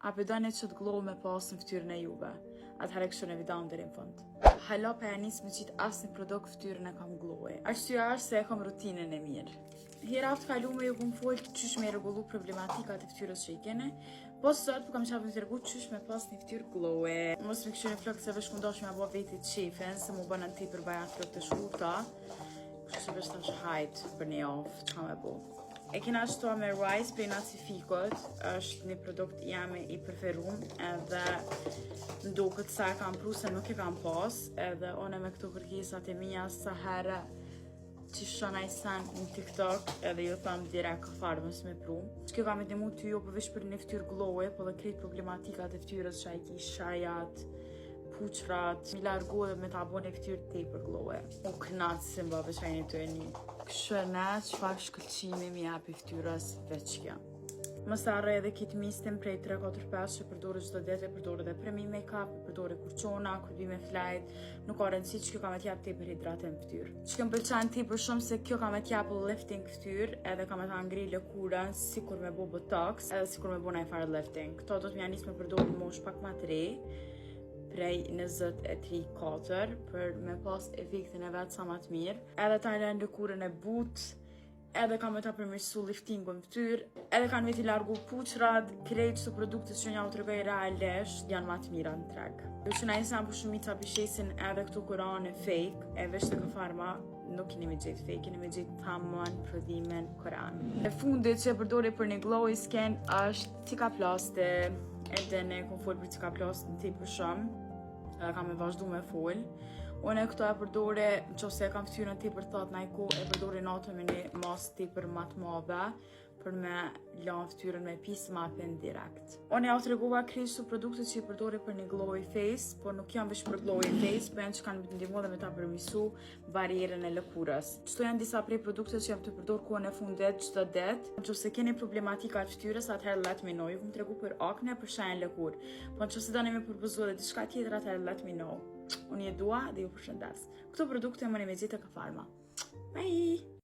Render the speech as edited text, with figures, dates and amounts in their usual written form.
A përdojnë që të glow me pas në ftyrën e juve? Atëherë kështu në videon deri në fund. Hala pa ja nis me qitë asë një produkt ftyrën e kam glow-e. Arsyeja është se e kam rutinën e mirë. Hera të kalume ju kom folë qysh me rregullu problematikat e ftyrës që i kene, po sot kam qafë të tërgu qysh me pas një ftyrë glow-e. Mos me kështu një flok se vesh kundosh me abo vetit qefen, se mu bënën ti për bajat flok të shkurta. Kështu se vesh tash hajt për një off, që kam e bo. E kena shtua me Rice prej Nacifikot, është një produkt jame i preferum, edhe ndo këtë sa e kam pru se nuk e kam pas, edhe one me këto kërkesat e mija sa herë që shona i sen në TikTok, edhe ju tham direkt farë mës me pru. Që kjo kam e të mu të jo përvesh për një ftyrë glow-e, po dhe krejt problematikat e ftyrës që a i ki shajat, puqrat, mi largu dhe me ta bo një ftyrë te për glow-e. U knatë si mba veçajnë të e një. Kështu e ne, qëfar shkëllqimi mi api ftyrës veç kjo. Mos harroj edhe kit mistin prej 3-4-5 që përdore çdo ditë, përdore edhe premi make-up, përdore kurçona, kur vi me flajt, nuk ka rëndësi që kjo ka me t'jap tepër hidratim ftyrë. Që më pëlqen tepër shumë se kjo ka me t'jap lifting ftyrë, edhe ka me ta ngri lëkurën sikur me bo botox, edhe sikur me bo ndaj farë lifting. Këto do t'mja nis me përdore në mosh pak ma të re, prej 23-4 për me pas efektin e vetë sa ma të mirë. Edhe ta lën lëkurën e butë, edhe ka me ta përmirësu liftingu në ftyrë, edhe kanë me t'i largu puqrat, krejt që produktet që nja u të regoj realisht, janë ma të mira në treg. Jo që na insan për shumica pishesin edhe këtu kurane fake, e vesh të këfarma, nuk keni me gjithë fake, keni me gjithë tamën, prodhimin, koran. E fundit që e përdori për një glowy skin është Cicaplast, edhe ne kom folë për Cicaplast në ti për shumë, edhe kam e vazhdu me folë. Unë këto e përdore, nëse e kam ftyrën tepër thatë ndaj kohë, e përdore natën me një masë tepër më të madhe për me lanë ftyrën me pisë ma pen direkt. Unë ja u tregova krejt produktet që i përdore për një glowy face, por nuk janë veç për glowy face, po janë që kanë të ndihmu dhe me ta përmirësu barierën e lëkurës. Çto janë disa prej produktet që jam të përdor kohën e fundit çdo ditë. Nëse keni problematika të ftyrës, atëherë let me know. Ju kom tregu për akne, për shenjë lëkurë. Po nëse doni me përbuzu edhe diçka tjetër, atëherë let me know. Unë je dua dhe ju përshëndes. Këto produkte më një me gjithë të këfarma. Bye!